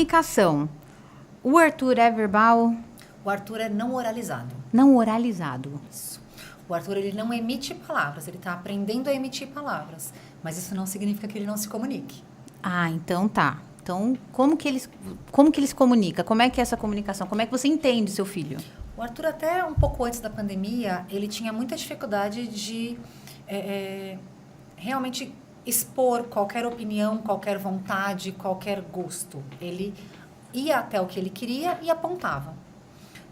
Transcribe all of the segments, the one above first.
comunicação. O Arthur é verbal? O Arthur é não oralizado. Não oralizado. Isso. O Arthur, ele não emite palavras, ele está aprendendo a emitir palavras. Mas isso não significa que ele não se comunique. Ah, então tá. Então, como que ele se comunica? Como é que é essa comunicação? Como é que você entende seu filho? O Arthur, até um pouco antes da pandemia, ele tinha muita dificuldade de realmente expor qualquer opinião, qualquer vontade, qualquer gosto. Ele ia até o que ele queria e apontava.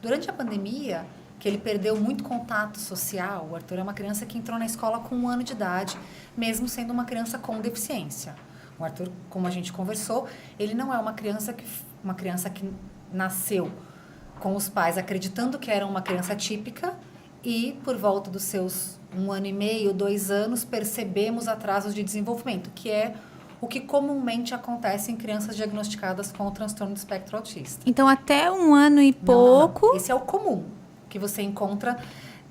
Durante a pandemia, que ele perdeu muito contato social, o Arthur é uma criança que entrou na escola com 1 ano de idade, mesmo sendo uma criança com deficiência. O Arthur, como a gente conversou, ele não é uma criança que nasceu com os pais acreditando que era uma criança típica e, por volta dos seus 1 ano e meio, 2 anos, percebemos atrasos de desenvolvimento, que é o que comumente acontece em crianças diagnosticadas com o transtorno do espectro autista. Então, até 1 ano e pouco... Não. Esse é o comum que você encontra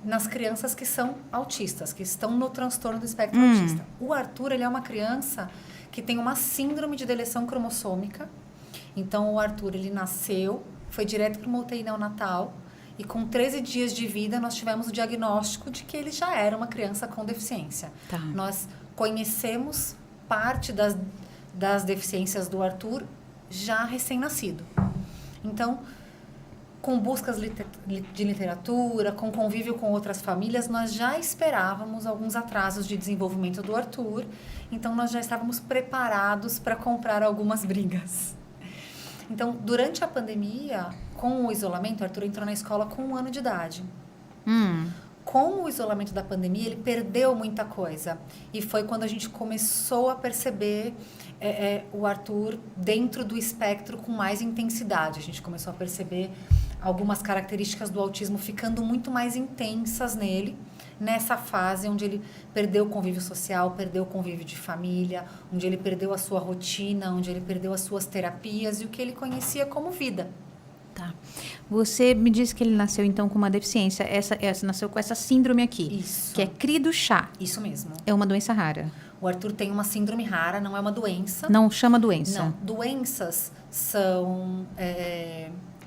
nas crianças que são autistas, que estão no transtorno do espectro autista. O Arthur, ele é uma criança que tem uma síndrome de deleção cromossômica. Então, o Arthur, ele nasceu, foi direto para uma UTI neonatal e com 13 dias de vida nós tivemos o diagnóstico de que ele já era uma criança com deficiência. Tá. Nós conhecemos parte das deficiências do Arthur já recém-nascido. Então, com buscas de literatura, com convívio com outras famílias, nós já esperávamos alguns atrasos de desenvolvimento do Arthur. Então, nós já estávamos preparados para comprar algumas brigas. Então, durante a pandemia, com o isolamento, o Arthur entrou na escola com 1 ano de idade. Com o isolamento da pandemia, ele perdeu muita coisa. E foi quando a gente começou a perceber o Arthur dentro do espectro com mais intensidade. A gente começou a perceber algumas características do autismo ficando muito mais intensas nele, nessa fase onde ele perdeu o convívio social, perdeu o convívio de família, onde ele perdeu a sua rotina, onde ele perdeu as suas terapias e o que ele conhecia como vida. Tá. Você me disse que ele nasceu, então, com uma deficiência. Essa nasceu com essa síndrome aqui. Isso. Que é Cri-du-Chat. Isso mesmo. É uma doença rara. O Arthur tem uma síndrome rara, não é uma doença. Não chama doença. Não. Doenças são...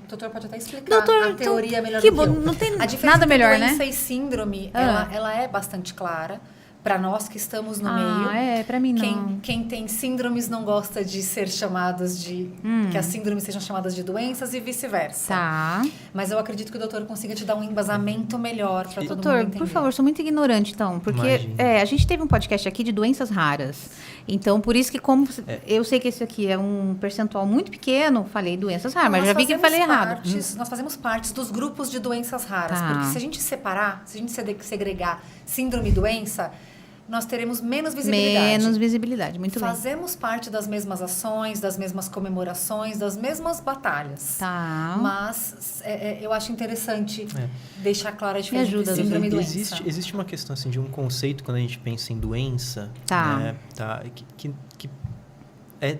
O doutor pode até explicar Doutor, a teoria melhor que do que eu. Não tem A diferença nada entre melhor, doença né? e síndrome, ela é bastante clara. Para nós que estamos no meio. Para mim não. Quem tem síndromes não gosta de ser chamados de... Que as síndromes sejam chamadas de doenças e vice-versa. Tá. Mas eu acredito que o doutor consiga te dar um embasamento melhor para todo mundo entender. Doutor, por favor, sou muito ignorante, então. Porque a gente teve um podcast aqui de doenças raras. Então, por isso que eu sei que esse aqui é um percentual muito pequeno, falei doenças raras, mas já vi que eu falei errado. Nós fazemos parte dos grupos de doenças raras. Tá. Porque se a gente separar, se a gente segregar síndrome e doença... nós teremos menos visibilidade. Menos visibilidade, muito bem. Fazemos parte das mesmas ações, das mesmas comemorações, das mesmas batalhas. Tá. Mas eu acho interessante deixar clara a diferença entre ajuda, síndrome e doença. Existe uma questão assim, de um conceito quando a gente pensa em doença, tá. Né, que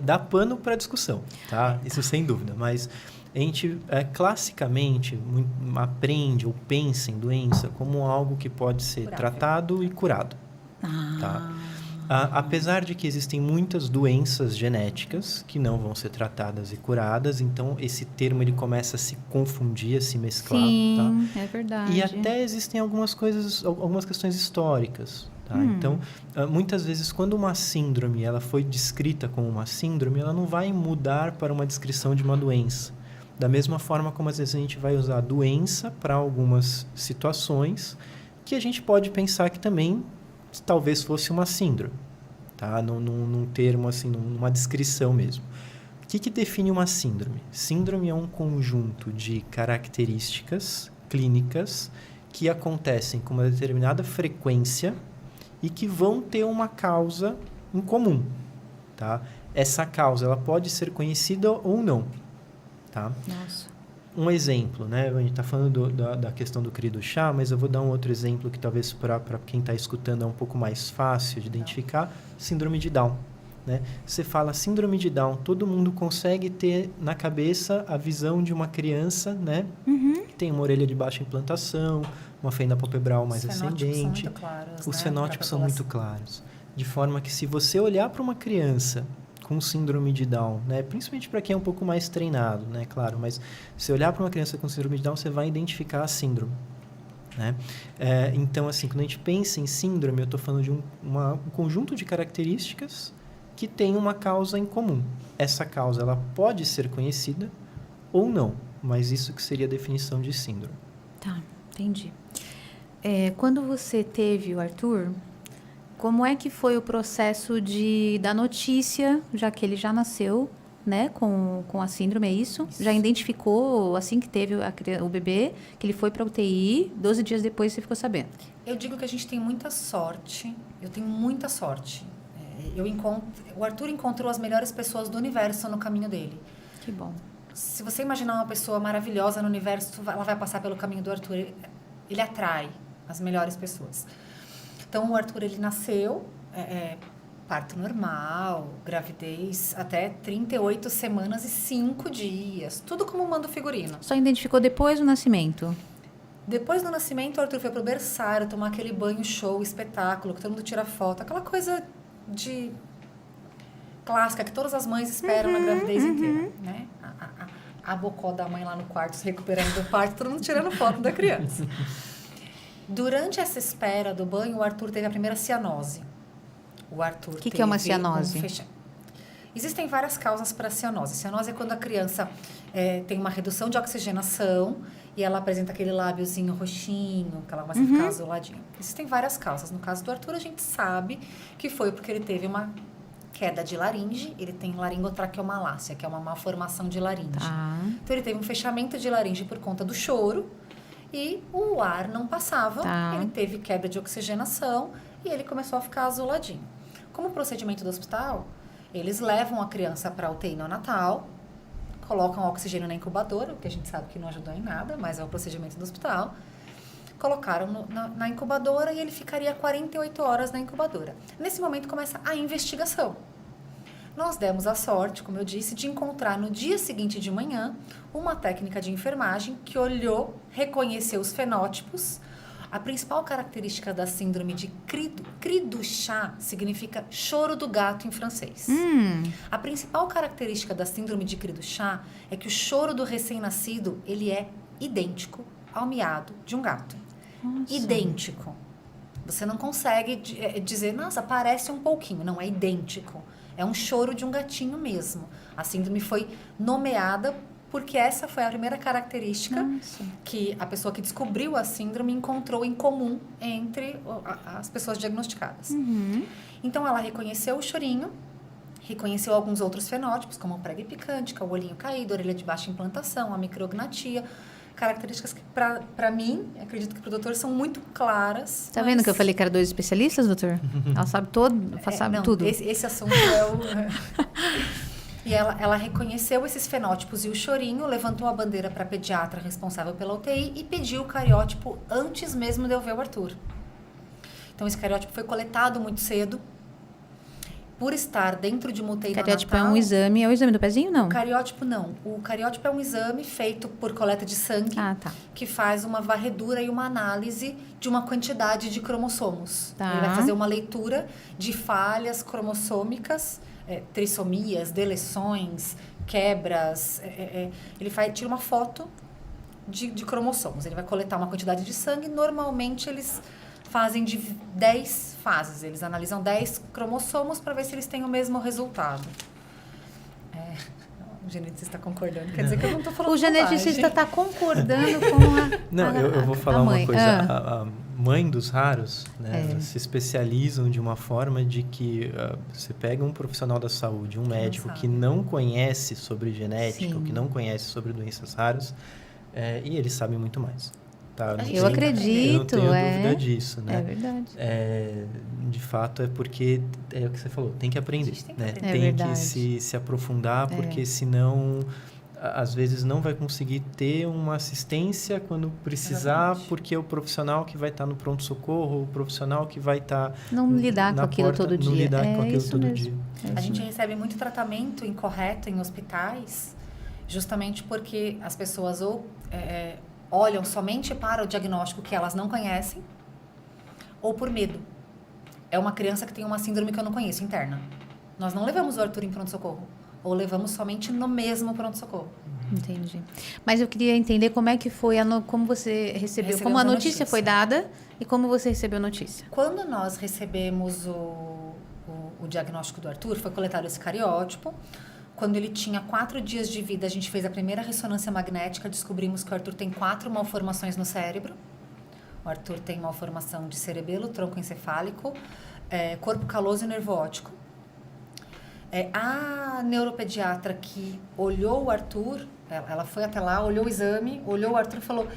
dá pano para discussão, tá? Isso sem dúvida, mas... A gente, classicamente, aprende ou pensa em doença como algo que pode ser tratado e curado. Tá? Apesar de que existem muitas doenças genéticas que não vão ser tratadas e curadas, então esse termo ele começa a se confundir, a se mesclar. Sim, tá? É verdade. E até existem algumas questões históricas. Tá? Então, muitas vezes, quando uma síndrome ela foi descrita como uma síndrome, ela não vai mudar para uma descrição de uma doença. Da mesma forma como às vezes a gente vai usar a doença para algumas situações que a gente pode pensar que também talvez fosse uma síndrome, tá? Num termo assim, numa descrição mesmo. O que define uma síndrome? Síndrome é um conjunto de características clínicas que acontecem com uma determinada frequência e que vão ter uma causa em comum, tá? Essa causa ela pode ser conhecida ou não. Tá? Nossa. Um exemplo, né? A gente está falando da questão do Cri-du-Chat, mas eu vou dar um outro exemplo que talvez para quem está escutando é um pouco mais fácil de identificar, síndrome de Down. Né? Você fala síndrome de Down, todo mundo consegue ter na cabeça a visão de uma criança, né? Que tem uma orelha de baixa implantação, uma fenda palpebral mais ascendente. Os fenótipos são muito claros. De forma que se você olhar para uma criança com síndrome de Down, né? Principalmente para quem é um pouco mais treinado, né? Claro, mas se olhar para uma criança com síndrome de Down, você vai identificar a síndrome, né? Então, assim, quando a gente pensa em síndrome, eu estou falando de um conjunto de características que tem uma causa em comum. Essa causa, ela pode ser conhecida ou não, mas isso que seria a definição de síndrome. Tá, entendi. Quando você teve o Arthur, como é que foi o processo da notícia, já que ele já nasceu, né, com a síndrome, é isso? Já identificou, assim que teve o bebê, que ele foi para UTI, 12 dias depois você ficou sabendo? Eu digo que a gente tem muita sorte, eu tenho muita sorte. O Arthur encontrou as melhores pessoas do universo no caminho dele. Que bom. Se você imaginar uma pessoa maravilhosa no universo, ela vai passar pelo caminho do Arthur. Ele atrai as melhores pessoas. Então, o Arthur, ele nasceu, parto normal, gravidez, até 38 semanas e 5 dias. Tudo como manda o figurino. Só identificou depois do nascimento? Depois do nascimento, o Arthur foi pro berçário, tomar aquele banho show, espetáculo, que todo mundo tira foto. Aquela coisa de clássica que todas as mães esperam na gravidez inteira, né? A bocó da mãe lá no quarto, se recuperando do parto, todo mundo tirando foto da criança. Durante essa espera do banho, o Arthur teve a primeira cianose. O Arthur que é uma cianose? Existem várias causas para a cianose. Cianose é quando a criança tem uma redução de oxigenação e ela apresenta aquele lábiozinho roxinho, que ela começa a ficar azuladinha. Existem várias causas. No caso do Arthur, a gente sabe que foi porque ele teve uma queda de laringe, ele tem laringotraqueomalácia, que é uma malformação de laringe. Tá. Então, ele teve um fechamento de laringe por conta do choro e o ar não passava, ele teve quebra de oxigenação e ele começou a ficar azuladinho. Como procedimento do hospital, eles levam a criança para a UTI neonatal, colocam oxigênio na incubadora, o que a gente sabe que não ajudou em nada, mas é o procedimento do hospital. Colocaram na incubadora e ele ficaria 48 horas na incubadora. Nesse momento começa a investigação. Nós demos a sorte, como eu disse, de encontrar no dia seguinte de manhã uma técnica de enfermagem que olhou, reconheceu os fenótipos. A principal característica da síndrome de cri du chat significa choro do gato em francês. A principal característica da síndrome de cri du chat é que o choro do recém-nascido ele é idêntico ao miado de um gato. Nossa. Idêntico. Você não consegue dizer, nossa, parece um pouquinho. Não, é idêntico. É um choro de um gatinho mesmo. A síndrome foi nomeada porque essa foi a primeira característica que a pessoa que descobriu a síndrome encontrou em comum entre as pessoas diagnosticadas. Então, ela reconheceu o chorinho, reconheceu alguns outros fenótipos, como o prego picante, o olhinho caído, a orelha de baixa implantação, a micrognatia, características que, para mim, acredito que para o doutor, são muito claras. Tá vendo que eu falei que era 2 especialistas, doutor? Ela sabe sabe tudo. Esse assunto é o... E ela reconheceu esses fenótipos e o chorinho, levantou a bandeira para a pediatra responsável pela UTI e pediu o cariótipo antes mesmo de eu ver o Arthur. Então, esse cariótipo foi coletado muito cedo. Por estar dentro de uma UTI neonatal... Cariótipo é um exame, é o exame do pezinho, não? O cariótipo não. O cariótipo é um exame feito por coleta de sangue, que faz uma varredura e uma análise de uma quantidade de cromossomos. Ele vai fazer uma leitura de falhas cromossômicas, trissomias, deleções, quebras. Ele tira uma foto de cromossomos. Ele vai coletar uma quantidade de sangue. Normalmente, eles fazem de 10 fases. Eles analisam 10 cromossomos para ver se eles têm o mesmo resultado. O geneticista está concordando. Quer dizer que eu não estou falando o geneticista está concordando com a Não, eu vou falar uma coisa. A mãe dos raros, né, se especializam de uma forma de que você pega um profissional da saúde, um médico que não conhece sobre genética, que não conhece sobre doenças raras, e eles sabem muito mais. Tá? Eu acredito. Eu não tenho dúvida disso, né? É verdade. De fato, é porque é o que você falou, tem que aprender, né? Tem que se aprofundar, porque senão às vezes não vai conseguir ter uma assistência quando precisar, porque o profissional que vai estar no pronto-socorro, o profissional que vai estar não lidar com aquilo todo dia. Não lidar com aquilo todo dia. A gente recebe muito tratamento incorreto em hospitais, justamente porque as pessoas olham somente para o diagnóstico que elas não conhecem ou por medo. É uma criança que tem uma síndrome que eu não conheço, interna. Nós não levamos o Arthur em pronto-socorro. Ou levamos somente no mesmo pronto-socorro. Entendi. Mas eu queria entender como é que foi, como você recebeu, como a notícia foi dada e como você recebeu a notícia. Quando nós recebemos o diagnóstico do Arthur, foi coletado esse cariótipo. Quando ele tinha 4 dias de vida, a gente fez a primeira ressonância magnética, descobrimos que o Arthur tem 4 malformações no cérebro. O Arthur tem malformação de cerebelo, tronco encefálico, corpo caloso e nervo óptico. A neuropediatra que olhou o Arthur, ela foi até lá, olhou o exame, olhou o Arthur e falou,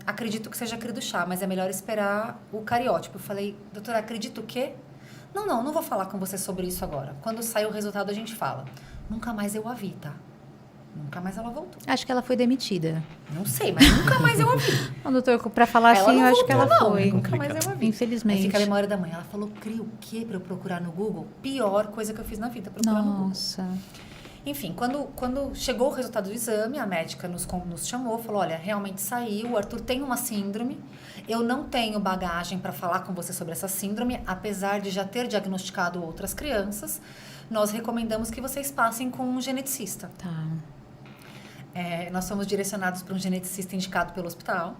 acredito que seja cri do chá, mas é melhor esperar o cariótipo. Eu falei, doutora, acredito o quê? Não vou falar com você sobre isso agora. Quando sair o resultado, a gente fala. Nunca mais eu a vi, tá? Nunca mais ela voltou. Acho que ela foi demitida. Não sei, mas nunca mais eu a vi. Não, doutor, pra falar Ela assim, não eu acho que ela voltou, foi. Nunca mais eu a vi. Infelizmente. Aí fica a memória da mãe. Ela falou, cri o quê pra eu procurar no Google? Pior coisa que eu fiz na vida, procurar no Google. Nossa. Enfim, quando chegou o resultado do exame, a médica nos chamou, falou, olha, realmente saiu, o Arthur tem uma síndrome, eu não tenho bagagem para falar com você sobre essa síndrome, apesar de já ter diagnosticado outras crianças, nós recomendamos que vocês passem com um geneticista. Tá. Nós fomos direcionados para um geneticista indicado pelo hospital.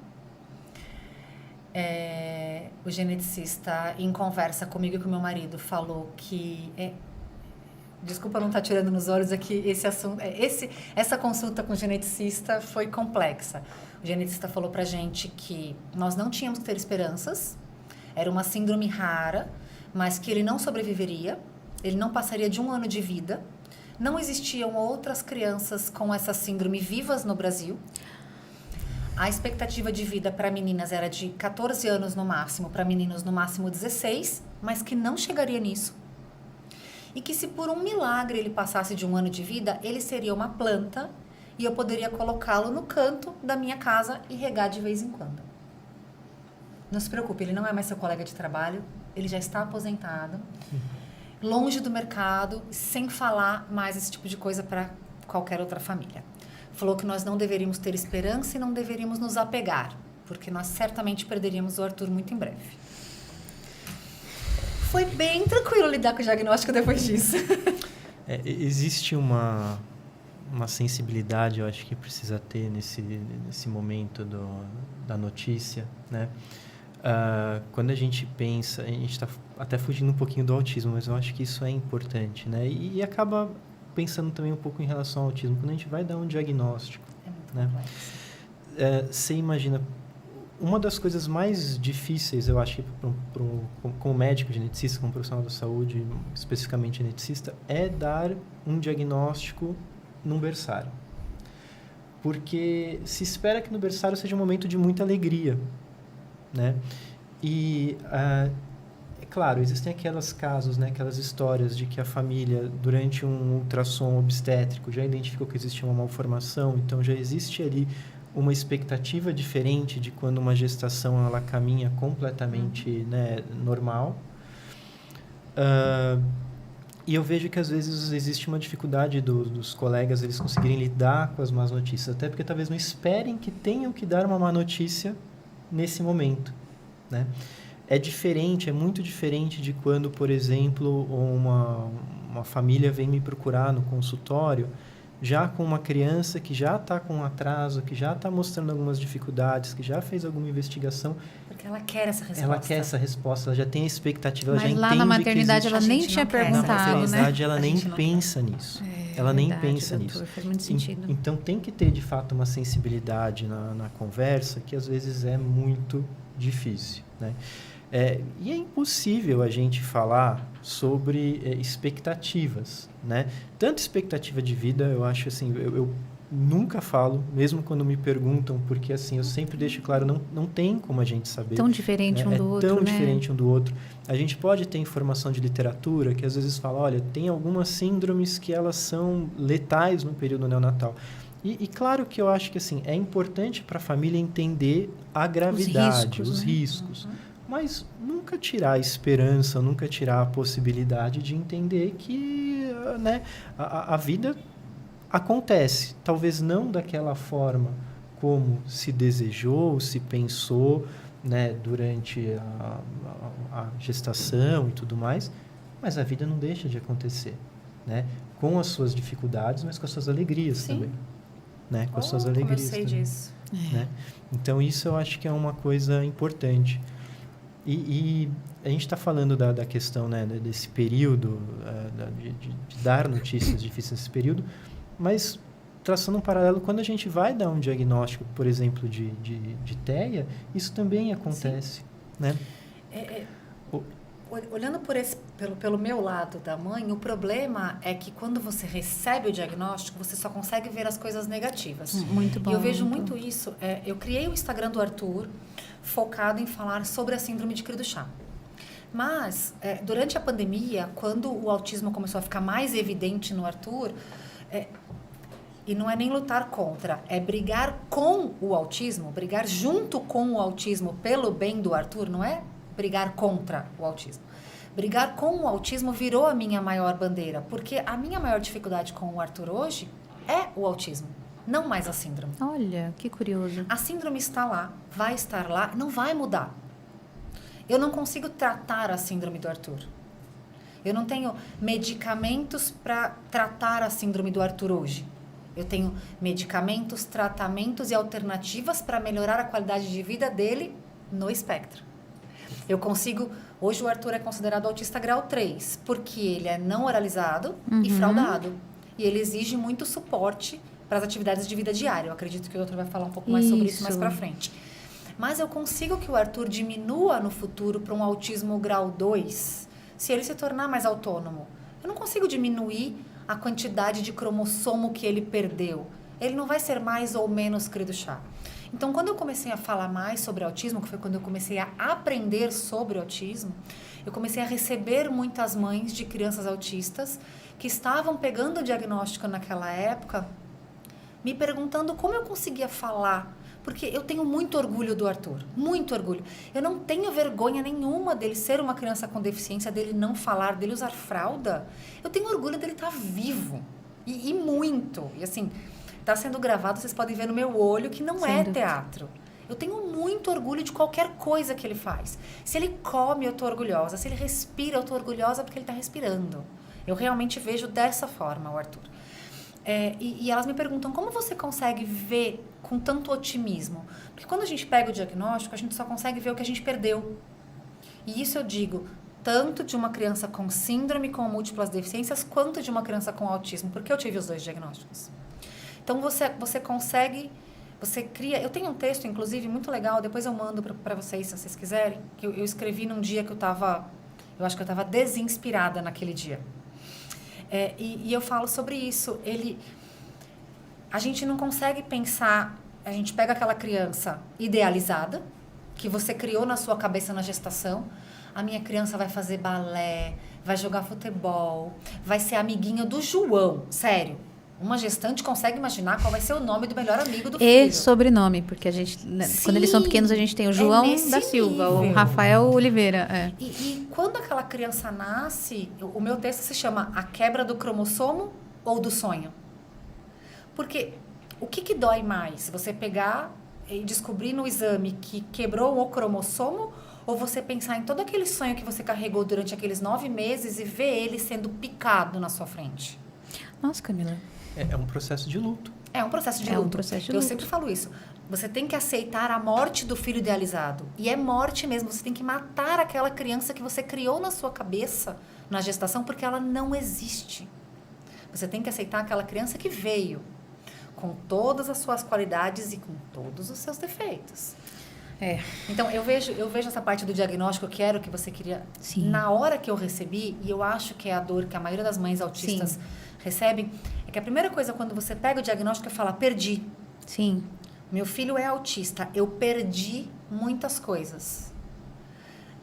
O geneticista, em conversa comigo e com meu marido, falou que... Desculpa não estar tirando nos olhos aqui esse assunto. Essa consulta com o geneticista foi complexa. O geneticista falou pra gente que nós não tínhamos que ter esperanças, era uma síndrome rara, mas que ele não sobreviveria, ele não passaria de 1 ano de vida, não existiam outras crianças com essa síndrome vivas no Brasil. A expectativa de vida para meninas era de 14 anos no máximo, para meninos no máximo 16, mas que não chegaria nisso. E que se por um milagre ele passasse de 1 ano de vida, ele seria uma planta e eu poderia colocá-lo no canto da minha casa e regar de vez em quando. Não se preocupe, ele não é mais seu colega de trabalho, ele já está aposentado, longe do mercado, sem falar mais esse tipo de coisa para qualquer outra família. Falou que nós não deveríamos ter esperança e não deveríamos nos apegar, porque nós certamente perderíamos o Arthur muito em breve. Foi bem tranquilo lidar com o diagnóstico depois disso. Existe uma sensibilidade, eu acho que precisa ter nesse momento da notícia, né? Quando a gente pensa, a gente está até fugindo um pouquinho do autismo, mas eu acho que isso é importante, né? E acaba pensando também um pouco em relação ao autismo. Quando a gente vai dar um diagnóstico, muito complexo. Você imagina... Uma das coisas mais difíceis, eu acho, como médico geneticista, como profissional da saúde, especificamente geneticista, é dar um diagnóstico num berçário. Porque se espera que no berçário seja um momento de muita alegria, né? E, é claro, existem aqueles casos, né, aquelas histórias de que a família, durante um ultrassom obstétrico, já identificou que existia uma malformação, então já existe ali uma expectativa diferente de quando uma gestação ela caminha completamente, né, normal. E eu vejo que às vezes existe uma dificuldade dos colegas eles conseguirem lidar com as más notícias, até porque talvez não esperem que tenham que dar uma má notícia nesse momento, né? É diferente, é muito diferente de quando, por exemplo, uma família vem me procurar no consultório já com uma criança que já está com um atraso, que já está mostrando algumas dificuldades, que já fez alguma investigação. Porque ela quer essa resposta. Ela quer essa resposta, ela já tem a expectativa, ela já entende que mas lá na maternidade ela nem tinha perguntado, né? Na maternidade ela nem não pensa nisso. Ela nem pensa nisso. Faz muito sentido. Então tem que ter, de fato, uma sensibilidade na conversa que às vezes é muito difícil, né? E é impossível a gente falar sobre expectativas, né? Tanto expectativa de vida, eu acho assim, eu nunca falo, mesmo quando me perguntam, porque assim, eu sempre deixo claro, não tem como a gente saber. Tão diferente um do outro, né? É tão diferente um do outro. A gente pode ter informação de literatura que às vezes fala, olha, tem algumas síndromes que elas são letais no período neonatal. E claro que eu acho que assim, é importante para a família entender a gravidade, os riscos. Mas nunca tirar a esperança, nunca tirar a possibilidade de entender que, né, a vida acontece. Talvez não daquela forma como se desejou, se pensou, né, durante a gestação e tudo mais, mas a vida não deixa de acontecer, né? Com as suas dificuldades, mas com as suas alegrias Sim. também, né? Com as suas alegrias Como eu sei também, disso. né? Então, isso eu acho que é uma coisa importante. E a gente está falando da questão, né, desse período, de dar notícias difíceis nesse período, mas traçando um paralelo, quando a gente vai dar um diagnóstico, por exemplo, de TEA, isso também acontece, né? Olhando pelo meu lado da mãe, o problema é que quando você recebe o diagnóstico, você só consegue ver as coisas negativas. Muito bom. E eu vejo muito isso. Eu criei o Instagram do Arthur focado em falar sobre a síndrome de cri do chá. Mas, durante a pandemia, quando o autismo começou a ficar mais evidente no Arthur, e não é nem lutar contra, é brigar com o autismo, brigar junto com o autismo pelo bem do Arthur, não é brigar contra o autismo. Brigar com o autismo virou a minha maior bandeira, porque a minha maior dificuldade com o Arthur hoje é o autismo, não mais a síndrome. Olha, que curioso. A síndrome está lá, vai estar lá, não vai mudar. Eu não consigo tratar a síndrome do Arthur. Eu não tenho medicamentos para tratar a síndrome do Arthur hoje. Eu tenho medicamentos, tratamentos e alternativas para melhorar a qualidade de vida dele no espectro. Eu consigo... Hoje o Arthur é considerado autista grau 3, porque ele é não oralizado e fraudado. E ele exige muito suporte para as atividades de vida diária. Eu acredito que o doutor vai falar um pouco mais sobre isso mais para frente. Mas eu consigo que o Arthur diminua no futuro para um autismo grau 2, se ele se tornar mais autônomo. Eu não consigo diminuir a quantidade de cromossomo que ele perdeu. Ele não vai ser mais ou menos cri do chá. Então, quando eu comecei a falar mais sobre autismo, que foi quando eu comecei a aprender sobre autismo, eu comecei a receber muitas mães de crianças autistas que estavam pegando o diagnóstico naquela época, me perguntando como eu conseguia falar. Porque eu tenho muito orgulho do Arthur, muito orgulho. Eu não tenho vergonha nenhuma dele ser uma criança com deficiência, dele não falar, dele usar fralda. Eu tenho orgulho dele estar vivo, e muito. E assim, está sendo gravado, vocês podem ver no meu olho que não é teatro. Eu tenho muito orgulho de qualquer coisa que ele faz. Se ele come, eu estou orgulhosa. Se ele respira, eu estou orgulhosa porque ele está respirando. Eu realmente vejo dessa forma o Arthur. E elas me perguntam, como você consegue ver com tanto otimismo? Porque quando a gente pega o diagnóstico, a gente só consegue ver o que a gente perdeu. E isso eu digo, tanto de uma criança com síndrome com múltiplas deficiências, quanto de uma criança com autismo, porque eu tive os dois diagnósticos. Então, você consegue, você cria... Eu tenho um texto, inclusive, muito legal, depois eu mando para vocês, se vocês quiserem, que eu escrevi num dia que eu acho que eu estava desinspirada naquele dia. E eu falo sobre isso. A gente não consegue pensar... A gente pega aquela criança idealizada, que você criou na sua cabeça na gestação. A minha criança vai fazer balé, vai jogar futebol, vai ser amiguinha do João. Sério. Uma gestante consegue imaginar qual vai ser o nome do melhor amigo do filho. E sobrenome, porque a gente, né, quando eles são pequenos, a gente tem o João da Silva, nível. o Rafael Oliveira. E quando aquela criança nasce, o meu texto se chama A Quebra do Cromossomo ou do Sonho? Porque o que dói mais? Você pegar e descobrir no exame que quebrou o cromossomo, ou você pensar em todo aquele sonho que você carregou durante aqueles 9 meses e ver ele sendo picado na sua frente? Nossa, Camila. É um processo de luto. É um processo de luto. É um processo de luto. Eu sempre falo isso. Você tem que aceitar a morte do filho idealizado. E é morte mesmo. Você tem que matar aquela criança que você criou na sua cabeça na gestação, porque ela não existe. Você tem que aceitar aquela criança que veio, com todas as suas qualidades e com todos os seus defeitos. Então, eu vejo essa parte do diagnóstico, que era o que você queria. Sim. Na hora que eu recebi, e eu acho que é a dor que a maioria das mães autistas recebem, é que a primeira coisa quando você pega o diagnóstico é falar, perdi. Sim. Meu filho é autista, eu perdi muitas coisas.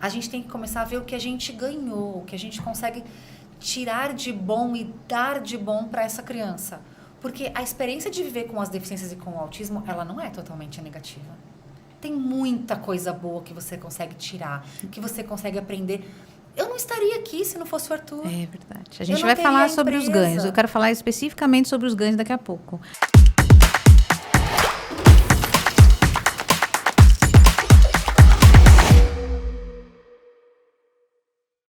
A gente tem que começar a ver o que a gente ganhou, o que a gente consegue tirar de bom e dar de bom para essa criança. Porque a experiência de viver com as deficiências e com o autismo, ela não é totalmente negativa. Tem muita coisa boa que você consegue tirar, que você consegue aprender. Eu não estaria aqui se não fosse o Arthur. É verdade. A gente vai falar sobre os ganhos. Eu quero falar especificamente sobre os ganhos daqui a pouco.